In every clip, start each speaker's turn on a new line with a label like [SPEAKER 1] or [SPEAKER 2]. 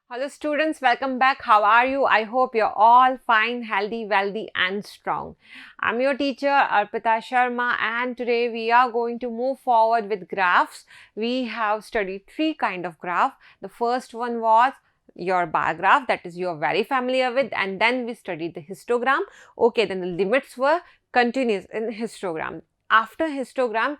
[SPEAKER 1] Hello students, welcome back. How are you? I hope you're all fine, healthy, wealthy and strong. I'm your teacher Arpita Sharma and today we are going to move forward with graphs. We have studied three kind of graph. The first one was your bar graph, that is you're very familiar with, and then we studied the histogram. Okay, then the limits were continuous in histogram. After histogram,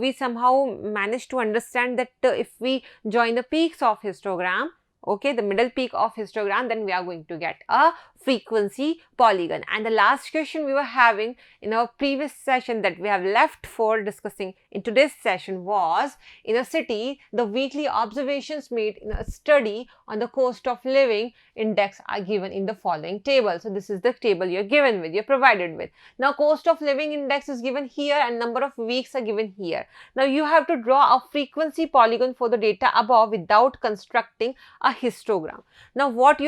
[SPEAKER 1] we somehow managed to understand that if we join the peaks of histogram, okay, the middle peak of histogram, then we are going to get a frequency polygon. And the last question we were having in our previous session that we have left for discussing in today's session was, in a city, the weekly observations made in a study on the cost of living index are given in the following table. So this is the table you're given with, you're provided with. Now cost of living index is given here and number of weeks are given here. Now you have to draw a frequency polygon for the data above without constructing a histogram. Now what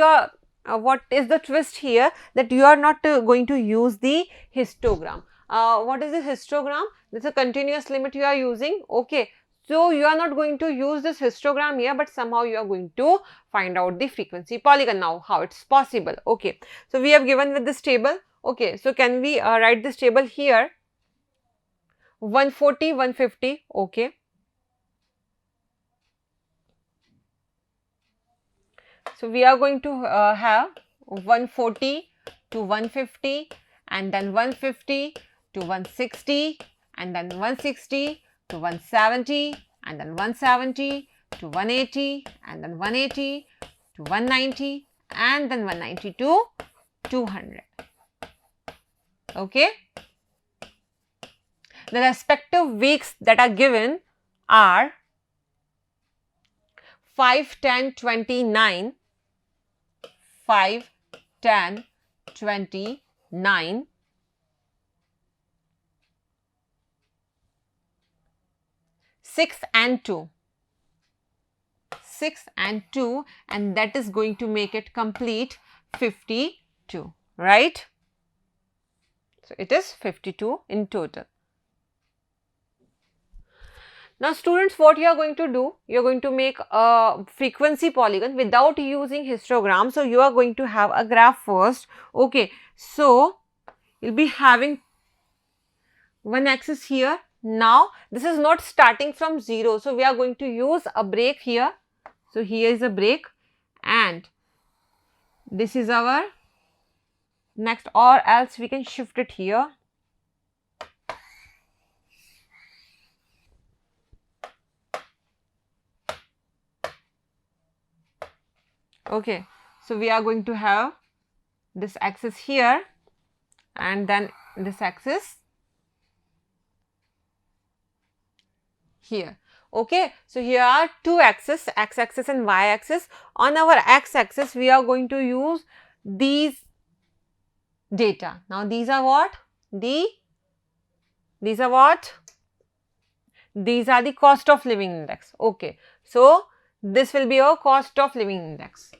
[SPEAKER 1] is the twist here, that you are not going to use the histogram. What is the histogram? This is a continuous limit you are using. Okay, so you are not going to use this histogram here, but somehow you are going to find out the frequency polygon. Now how it's possible? Okay, so we have given with this table. Okay, so can we write this table here? 140, 150. Okay, so we are going to have 140 to 150 and then 150 to 160 and then 160 to 170 and then 170 to 180 and then 180 to 190 and then 190 to 200. Okay. The respective weeks that are given are 5, 10, 29, 5, 10, 29, 6 and 2, 6 and 2, and that is going to make it complete 52, right? So it is 52 in total. Now students, what you are going to do, you are going to make a frequency polygon without using histogram. So you are going to have a graph first. Okay, so you'll be having one axis here. Now this is not starting from 0, so we are going to use a break here. So here is a break and this is our next, or else we can shift it here. Okay, so we are going to have this axis here and then this axis here. Okay, so here are two axes, x-axis and y-axis. On our x-axis, we are going to use these data. Now these are what? These are what? These are the cost of living index. Okay, so this will be our cost of living index.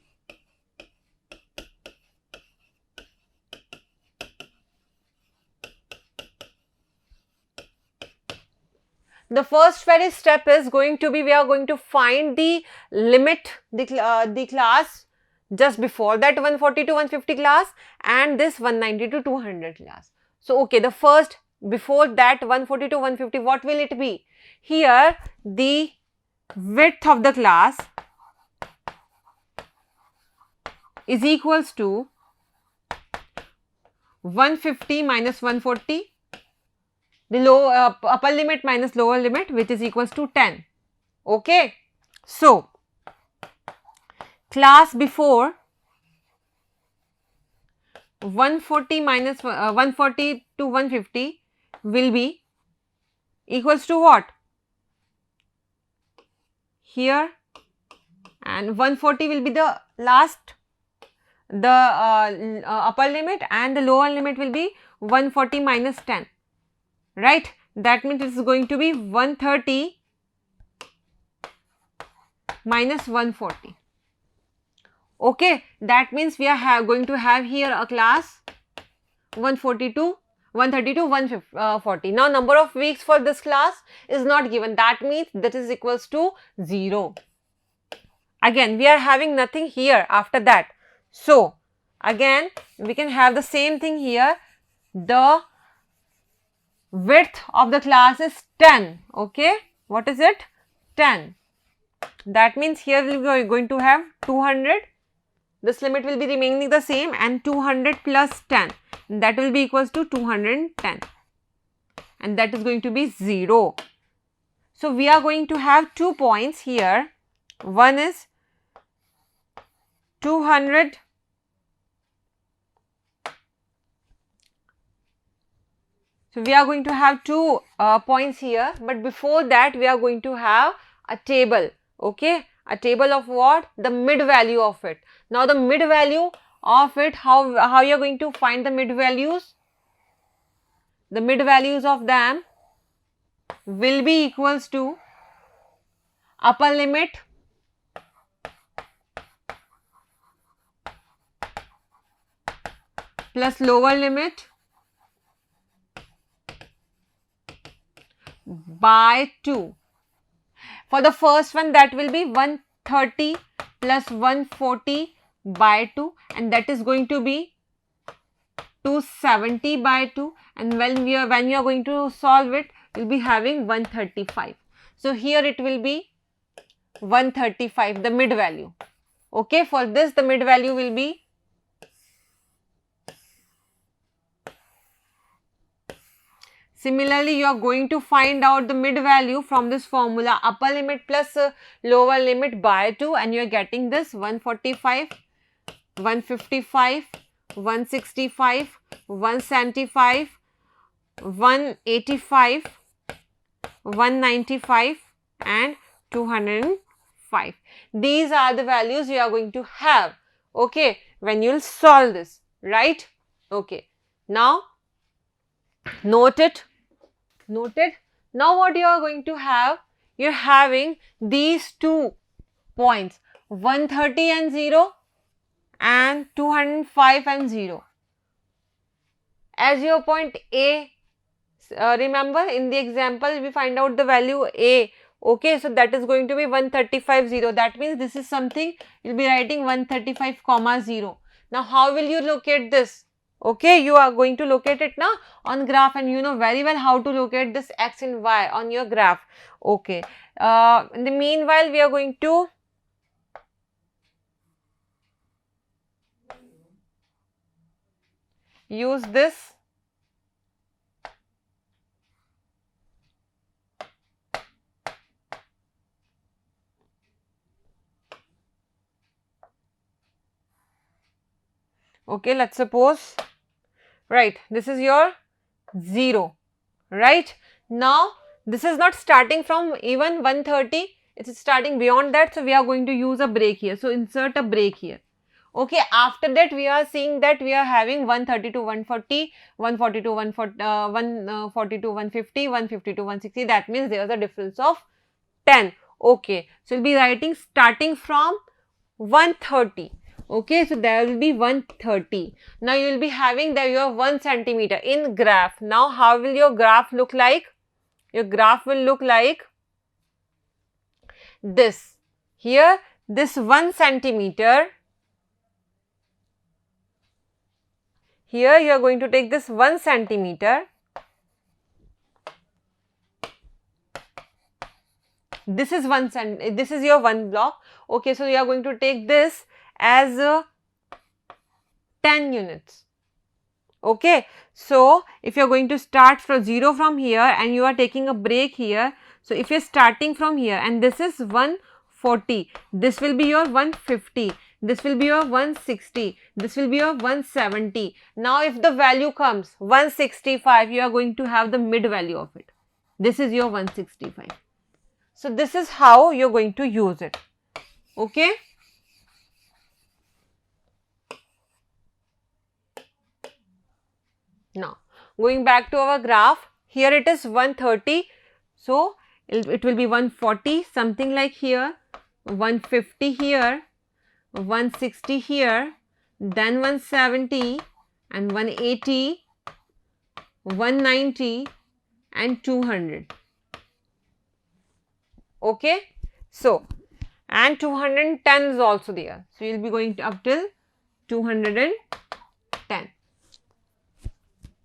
[SPEAKER 1] The first very step is going to be, we are going to find the limit, the class just before that 140 to 150 class and this 190 to 200 class. So okay, the first before that 140 to 150, what will it be? Here the width of the class is equals to 150 minus 140, the upper limit minus lower limit, which is equals to 10. Okay, so class before 140 minus 140 to 150 will be equals to what? Here, and 140 will be the last, the upper limit, and the lower limit will be 140 minus 10, right? That means it is going to be 130 minus 140. Okay, that means we are going to have here a class 130 to 140. Now number of weeks for this class is not given. That means that is equals to 0. Again, we are having nothing here after that. So, again, we can have the same thing here. The width of the class is 10. Okay. What is it? 10. That means here we are going to have 200. This limit will be remaining the same, and 200 plus 10. That will be equals to 210. And that is going to be 0. So, we are going to have 2 points here. One is 200 . So, we are going to have 2 points here, but before that we are going to have a table. Okay, a table of what? The mid value of it. Now, the mid value of it, how you are going to find the mid values? The mid values of them will be equals to upper limit plus lower limit by 2. For the first one, that will be 130 plus 140 by 2, and that is going to be 270 by 2, and when you are going to solve it, you will be having 135. So, here it will be 135, the mid value. Okay, for this the mid value will be similarly, you are going to find out the mid value from this formula, upper limit plus lower limit by 2, and you are getting this 145, 155, 165, 175, 185, 195 and 205. These are the values you are going to have, okay, when you will solve this, right? Okay. Now, note it. Noted. Now, what you are going to have? You are having these 2 points, 130 and 0 and 205 and 0 as your point A. Remember, in the example we find out the value A. Okay, so that is going to be 135, 0. That means this is something you will be writing 135, 0. Now, how will you locate this? Okay, you are going to locate it now on graph, and you know very well how to locate this x and y on your graph. Okay. In the meanwhile, we are going to use this . Okay, let's suppose, right, this is your 0, right? Now, this is not starting from even 130, it is starting beyond that. So, we are going to use a break here. So, insert a break here. Okay, after that we are seeing that we are having 130 to 140, 140 to 140 to 150, 150 to 160. That means there is a difference of 10. Okay, so we'll be writing starting from 130. Okay, so there will be 130. Now you will be having there your 1 centimeter in graph. Now how will your graph look like? Your graph will look like this. Here this 1 centimeter. Here you are going to take this 1 centimeter. This is this is your 1 block. Okay, so you are going to take this as 10 units. Okay, so if you are going to start from 0 from here and you are taking a break here. So if you are starting from here and this is 140, this will be your 150, this will be your 160, this will be your 170. Now if the value comes 165, you are going to have the mid value of it. This is your 165. So this is how you are going to use it. Okay. Now, going back to our graph, here it is 130. So, it will be 140, something like here, 150 here, 160 here, then 170 and 180, 190 and 200. Okay. So, and 210 is also there. So, you will be going up till 210.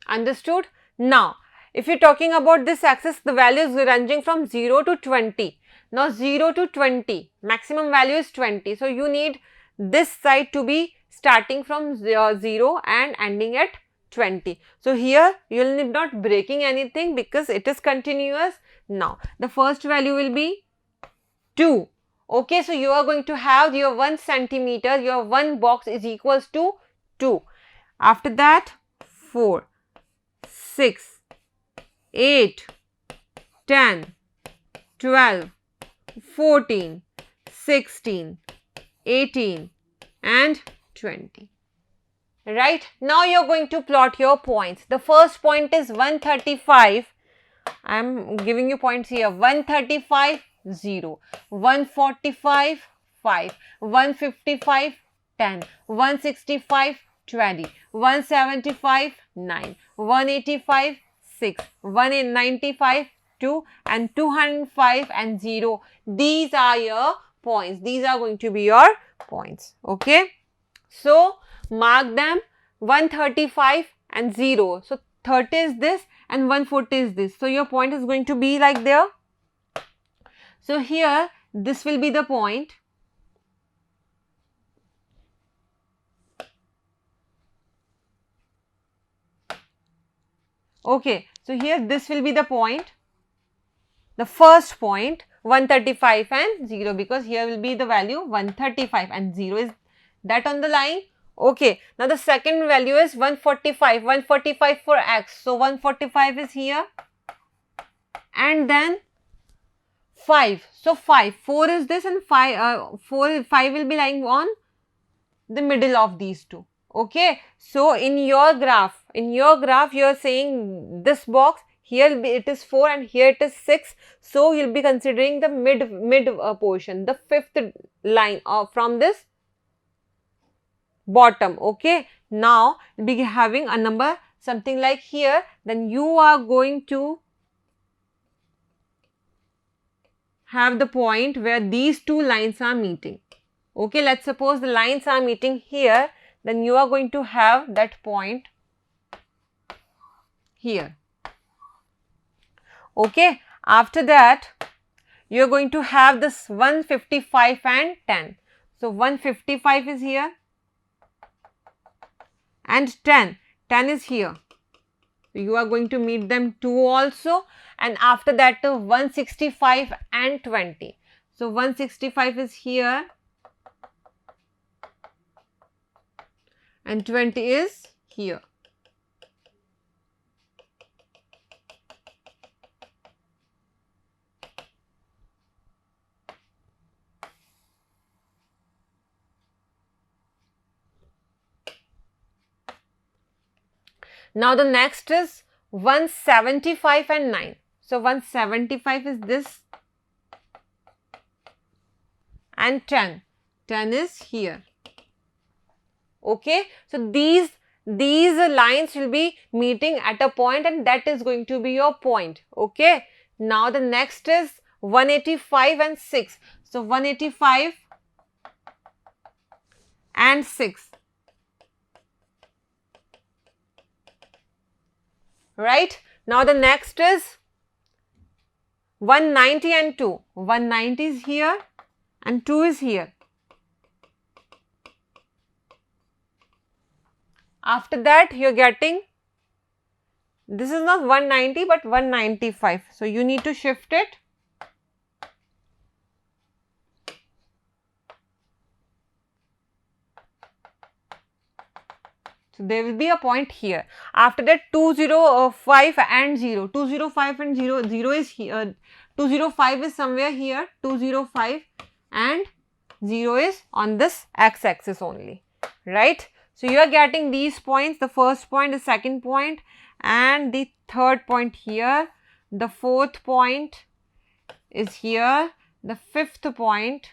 [SPEAKER 1] Understood? Now, if you are talking about this axis, the value is ranging from 0 to 20. Now, 0 to 20, maximum value is 20. So, you need this side to be starting from 0 and ending at 20. So, here you will need not breaking anything because it is continuous. Now, the first value will be 2. Okay, so you are going to have your 1 centimeter, your one box is equals to 2. After that, 4, 6, 8, 10, 12, 14, 16, 18 and 20. Right? Now you are going to plot your points. The first point is 135. I am giving you points here. 135, 0. 145, 5. 155, 10. 165, 20. 175, 9. 185, 6. 195, 2 and 205 and 0. These are your points. These are going to be your points. Okay. So, mark them 135 and 0. So, 30 is this and 140 is this. So, your point is going to be like there. So, here this will be the point. Okay. So, here this will be the point. The first point 135 and 0 because here will be the value 135 and 0 is that on the line. Okay. Now, the second value is 145. 145 for x. So, 145 is here and then 5. So, 5. 4 is this and 5 will be lying on the middle of these two. Okay. So, in your graph you are saying this box here it is 4 and here it is 6. So, you will be considering the mid portion, the fifth line from this bottom. Okay. Now, you will be having a number something like here, then you are going to have the point where these two lines are meeting. Okay. Let us suppose the lines are meeting here, then you are going to have that point here. Okay. After that, you are going to have this 155 and 10. So, 155 is here and 10 is here. So, you are going to meet them 2 also, and after that 165 and 20. So, 165 is here and 20 is here. Now, the next is 175 and 9. So, 175 is this and 10 is here. Okay. So, these lines will be meeting at a point and that is going to be your point. Okay. Now, the next is 185 and 6. So, 185 and 6. Right. Now, the next is 190 and 2. 190 is here and 2 is here. After that, you are getting, this is not 190 but 195. So, you need to shift it. So, there will be a point here. After that 205 and 0, 205 and 0 is here, 205 is somewhere here, 205 and 0 is on this x-axis only, right. So, you are getting these points, the first point, the second point and the third point here, the fourth point is here, the fifth point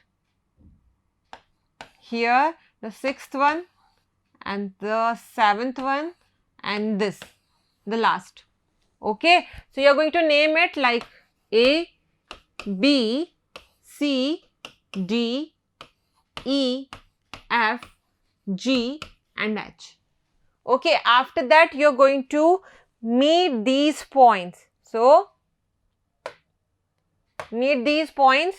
[SPEAKER 1] here, the sixth one and the seventh one and this, the last. Okay. So, you are going to name it like A, B, C, D, E, F, G and H. Okay, after that you are going to meet these points. So, meet these points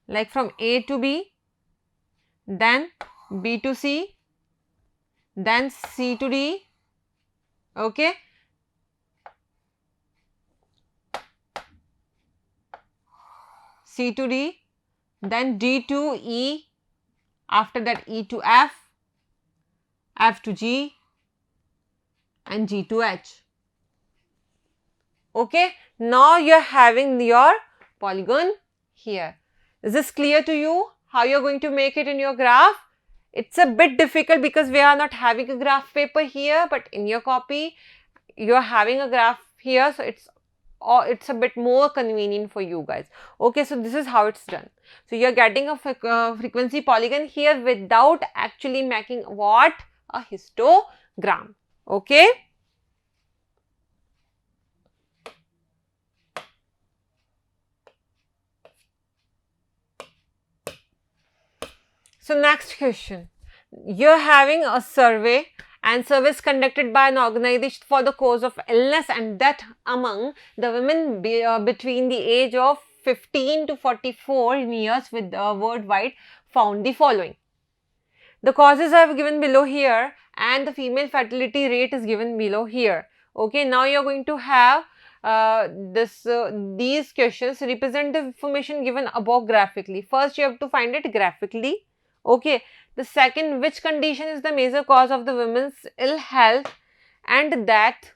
[SPEAKER 1] like from A to B, then B to C, then C to D, okay. C to D, then D to E, after that E to F, F to G and G to H. Okay, now you are having your polygon here. Is this clear to you how you are going to make it in your graph? It's a bit difficult because we are not having a graph paper here, but in your copy you are having a graph here, so it's a bit more convenient for you guys. Okay, so this is how it's done. So you are getting a frequency polygon here without actually making what? A histogram. Okay. So next question, you're having a survey, and surveys conducted by an organization for the cause of illness and death among the women between the age of 15 to 44 years with worldwide found the following. The causes are given below here and the female fertility rate is given below here. Okay, now you're going to have these questions represent the information given above graphically. First you have to find it graphically. Okay, the second, which condition is the major cause of the women's ill health and death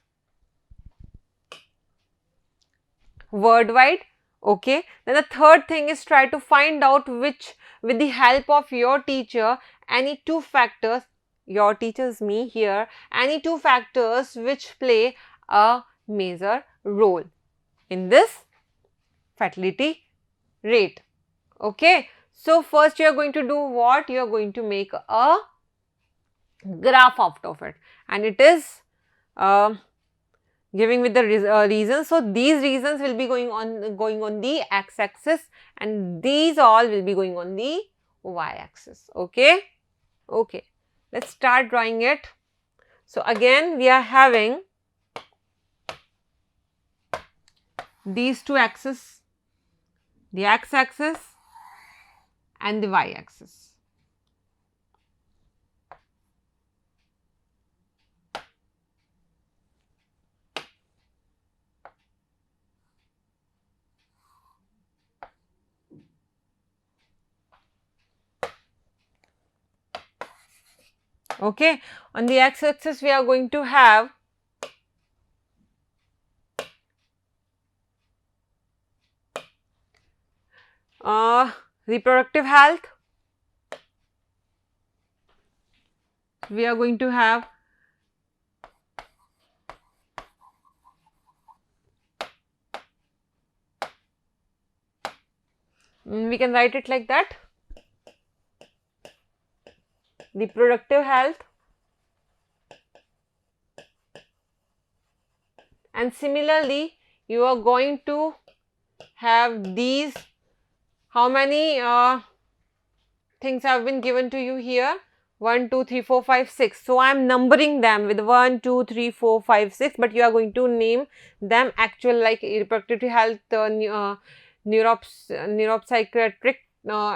[SPEAKER 1] worldwide. Okay, then the third thing is try to find out which, with the help of your teacher, any two factors, your teacher is me here, any two factors which play a major role in this fertility rate. Okay. So, first you are going to do what? You are going to make a graph out of it, and it is giving with the reasons. So, these reasons will be going on the x-axis and these all will be going on the y-axis. Okay. Okay. Let's start drawing it. So, again we are having these two axes, the x-axis and the y-axis. Okay, on the x-axis we are going to have reproductive health, we are going to have we can write it like that, reproductive health, and similarly you are going to have these, how many things have been given to you here? 1, 2, 3, 4, 5, 6. So, I am numbering them with 1, 2, 3, 4, 5, 6, but you are going to name them actual, like reproductive health, neuropsychiatric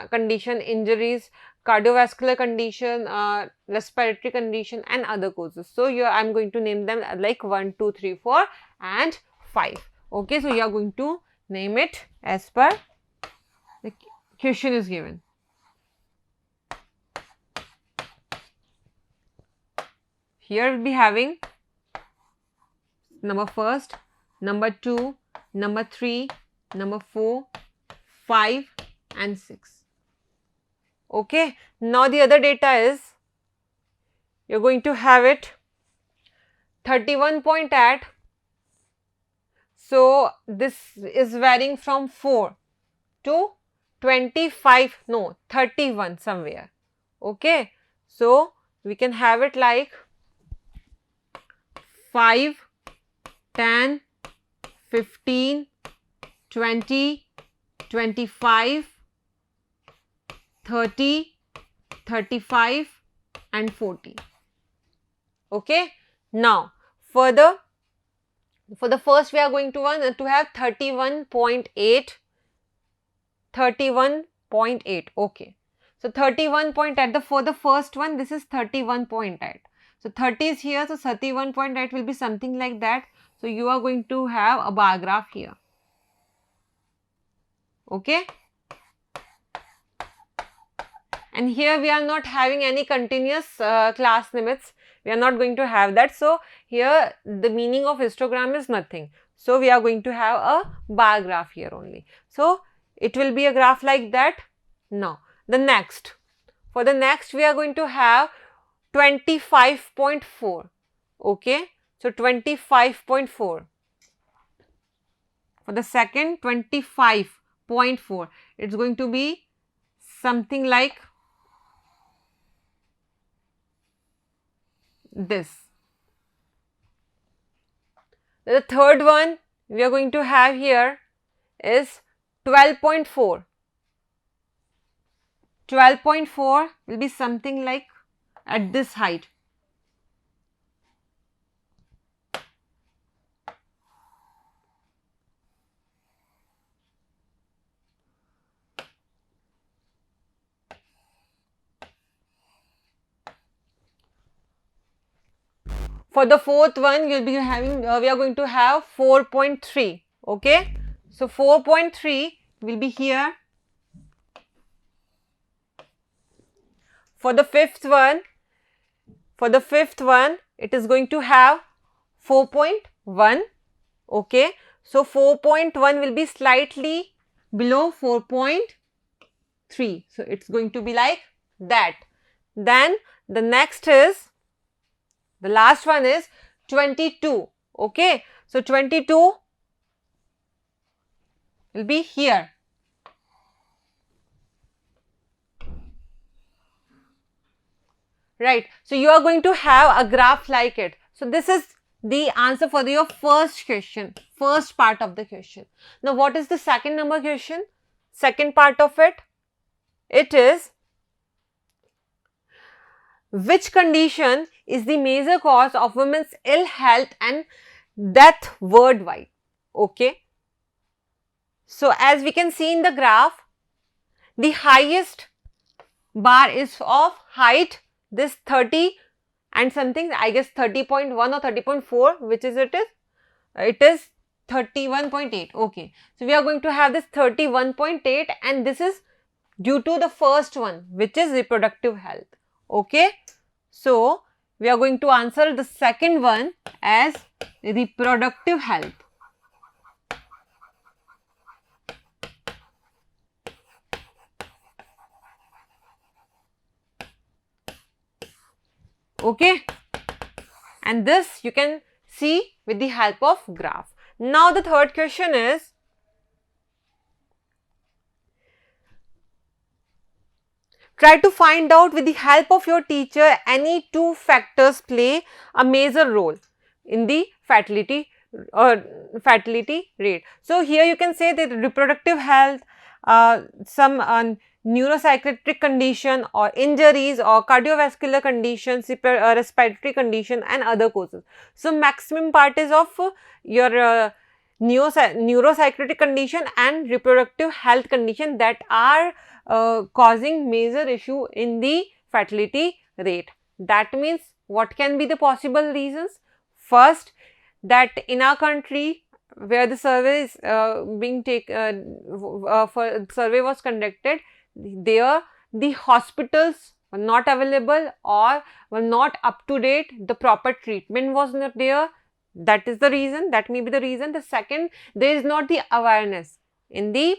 [SPEAKER 1] condition, injuries, cardiovascular condition, respiratory condition and other causes. So, I am going to name them like 1, 2, 3, 4 and 5. Okay, so you are going to name it as per the question is given. Here we will be having number first, number 2, number 3, number 4, 5 and 6. Okay. Now, the other data is you are going to have it 31.8. So, this is varying from 4 to 25, no 31 somewhere. Okay. So, we can have it like 5, 10, 15, 20, 25, 30, 35 and 40. Okay. Now, for the first we are going to have 31.8, 31.8. Okay. So, 31.8 for the first one, this is 31.8. So, 30 is here, so 31.8 will be something like that. So, you are going to have a bar graph here. Okay. And here we are not having any continuous class limits. We are not going to have that. So, here the meaning of histogram is nothing. So, we are going to have a bar graph here only. So, it will be a graph like that. Now, the next. For the next, we are going to have 25.4. Okay. So, 25.4. For the second, 25.4. It's going to be something like this. The third one we are going to have here is 12.4. 12.4 will be something like at this height. For the fourth one, you'll be having, we are going to have 4.3. Okay. So, 4.3 will be here. For the fifth one, it is going to have 4.1. Okay. So, 4.1 will be slightly below 4.3. So, it's going to be like that. Then the next is, the last one is 22. Okay. So, 22 will be here. Right. So, you are going to have a graph like it. So, this is the answer for your first question, first part of the question. Now, what is the second number question? Second part of it, it is, which condition is the major cause of women's ill health and death worldwide? Okay. So, as we can see in the graph, the highest bar is of height, this 30 and something, I guess 30.1 or 30.4, which is it is 31.8. Okay. So, we are going to have this 31.8 and this is due to the first one, which is reproductive health. Okay. So, we are going to answer the second one as reproductive health. Okay. And this you can see with the help of graph. Now, the third question is, try to find out with the help of your teacher any two factors play a major role in the fatality rate. So, here you can say that reproductive health, some neuropsychiatric condition or injuries or cardiovascular conditions, respiratory condition and other causes. So, maximum part is of your neuropsychiatric condition and reproductive health condition that are causing major issue in the fatality rate. That means, what can be the possible reasons? First, that in our country where the survey is survey was conducted, there the hospitals were not available or were not up to date, the proper treatment was not there. That is the reason, that may be the reason. The second, there is not the awareness in the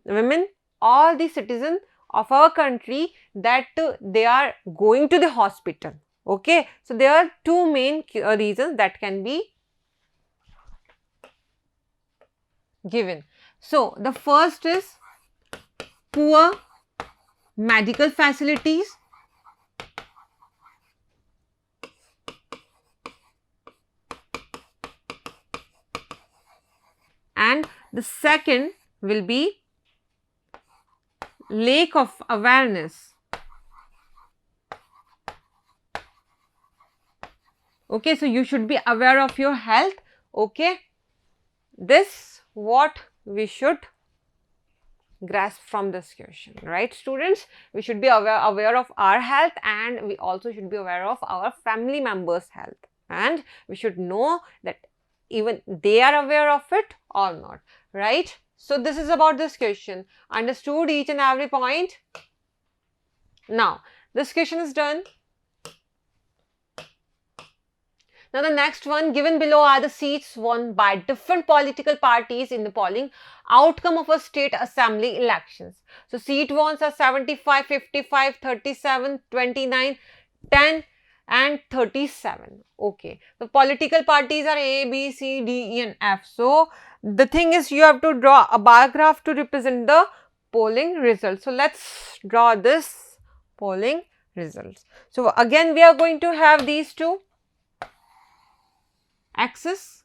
[SPEAKER 1] women or the citizens of our country that they are going to the hospital. Okay. So, there are two main reasons that can be given. So, the first is poor medical facilities, and the second will be lack of awareness. Okay, so you should be aware of your health. Okay, this what we should grasp from this question, right students? We should be aware of our health, and we also should be aware of our family members' health, and we should know that even they are aware of it or not, right? So this is about this question. Understood each and every point? Now this question is done. Now the next one, given below are the seats won by different political parties in the polling outcome of a state assembly elections. So seat wons are 75, 55, 37, 29, 10 and 37. Okay. The political parties are A, B, C, D, E and F. So the thing is, you have to draw a bar graph to represent the polling results. So let's draw this polling results. So again we are going to have these two axis,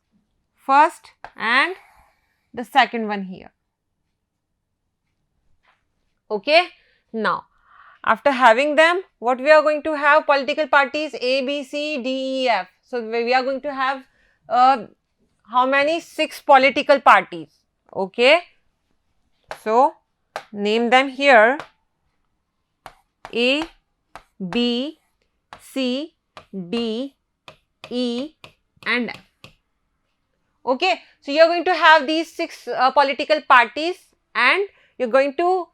[SPEAKER 1] first and the second one here. Okay. Now after having them, what we are going to have? Political parties A, B, C, D, E, F. So we are going to have how many? 6 political parties. Okay. So name them here: A, B, C, D, E and F. Okay, so you are going to have these 6 political parties, and you are going to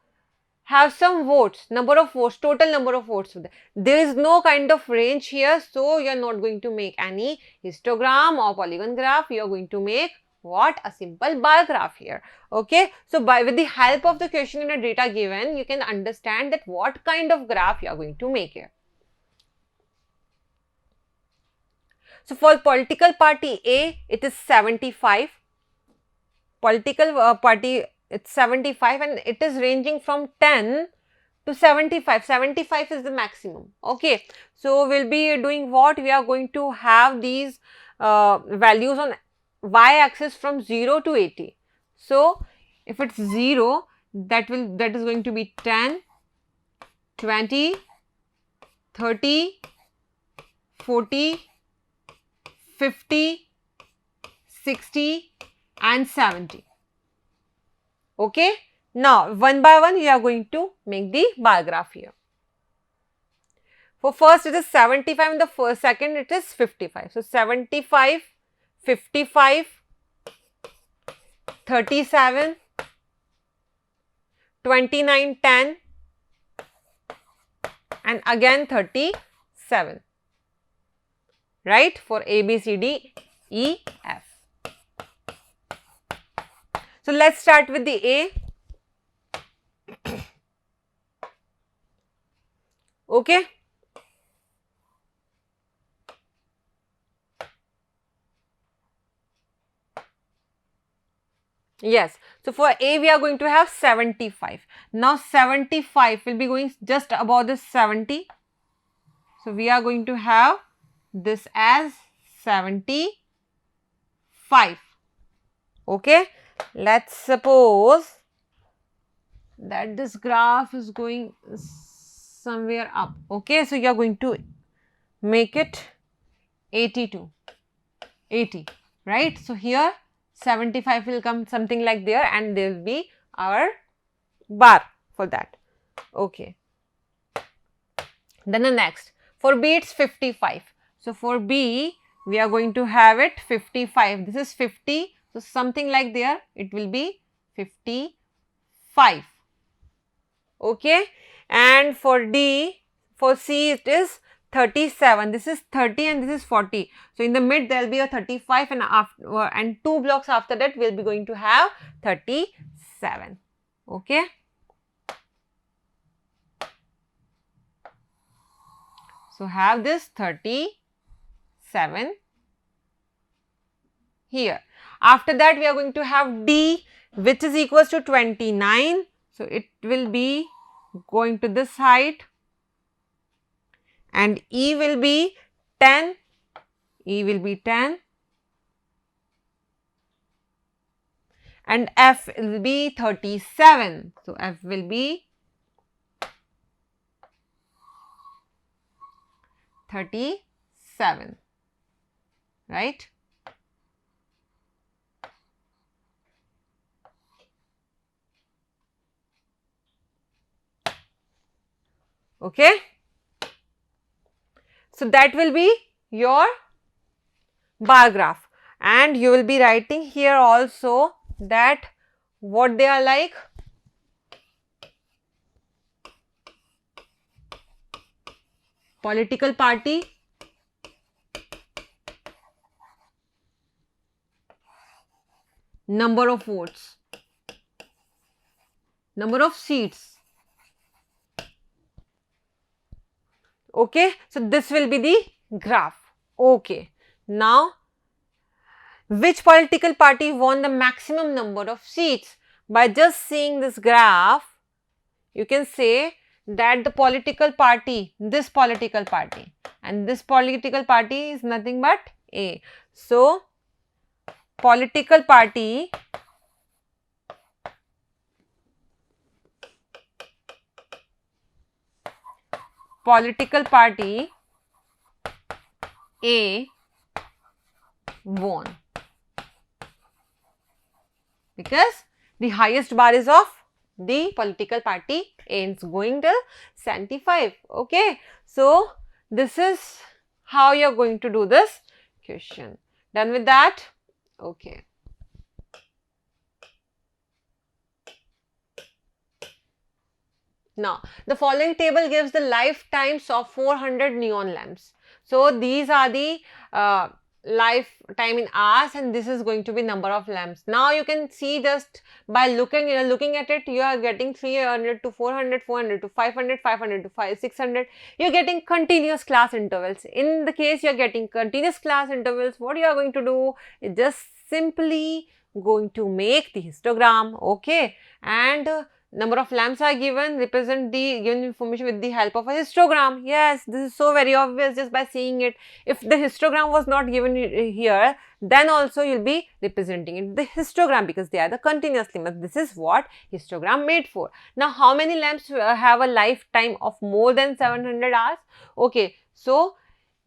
[SPEAKER 1] have some votes, number of votes, total number of votes. There is no kind of range here, so you are not going to make any histogram or polygon graph. You are going to make what? A simple bar graph here. Okay, so with the help of the question and the data given, you can understand that what kind of graph you are going to make here. So for political party A, it is 75. Political party, it's 75, and it is ranging from 10 to 75. 75 is the maximum. Okay. So we'll be doing what? We are going to have these values on y-axis from 0 to 80. So if it's 0, that is going to be 10, 20, 30, 40, 50, 60 and 70. Okay. Now one by one we are going to make the bar graph here. For first it is 75, and the first second it is 55. So 75, 55, 37, 29, 10 and again 37. Right, for A, B, C, D, E, F. So let's start with the A. Okay. Yes. So for A we are going to have 75. Now 75 will be going just above this 70. So we are going to have this as 75. Okay. Let's suppose that this graph is going somewhere up. Okay. So you are going to make it 82, 80, right? So here 75 will come something like there, and there will be our bar for that. Okay. Then the next, for B it's 55. So for B we are going to have it 55. This is 50. So something like there, it will be 55. Okay. And for D, for C it is 37. This is 30 and this is 40. So in the mid there will be a 35, and after and 2 blocks after that we will be going to have 37. Okay. So have this 37 here. After that we are going to have D, which is equals to 29. So it will be going to this side, and E will be 10. E will be 10. And F will be 37. So F will be 37, right? Okay. So that will be your bar graph, and you will be writing here also that what they are like. Political party, number of votes, number of seats. Okay, so this will be the graph. Okay, now which political party won the maximum number of seats? By just seeing this graph, you can say that the political party, this political party, and this political party is nothing but A. So, political party A won, because the highest bar is of the political party A, it's going till 75. Okay, so this is how you are going to do this question. Done with that? Okay. Now, the following table gives the lifetimes of 400 neon lamps. So, these are the lifetime in hours, and this is going to be number of lamps. Now, you can see just by looking at it, you are getting 300 to 400, 400 to 500, 500 to 600. You are getting continuous class intervals. In the case you are getting continuous class intervals, what you are going to do is just simply going to make the histogram. Okay, and number of lamps are given, represent the given information with the help of a histogram. Yes, this is so very obvious just by seeing it. If the histogram was not given here, then also you will be representing it the histogram, because they are the continuous lamps. This is what histogram made for. Now, how many lamps have a lifetime of more than 700 hours? Okay, so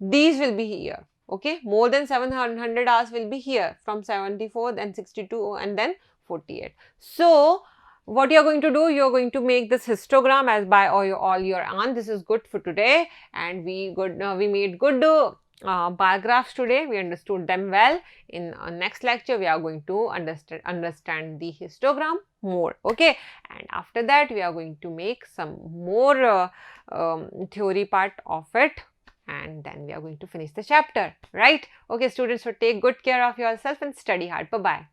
[SPEAKER 1] these will be here. Okay, more than 700 hours will be here from 74 and 62 and then 48. So, what you are going to do, you are going to make this histogram as by all your aunt. This is good for today, and we made good bar graphs today. We understood them well. In next lecture, we are going to understand the histogram more. Okay, and after that, we are going to make some more theory part of it, and then we are going to finish the chapter, right? Okay, students, so take good care of yourself and study hard. Bye bye.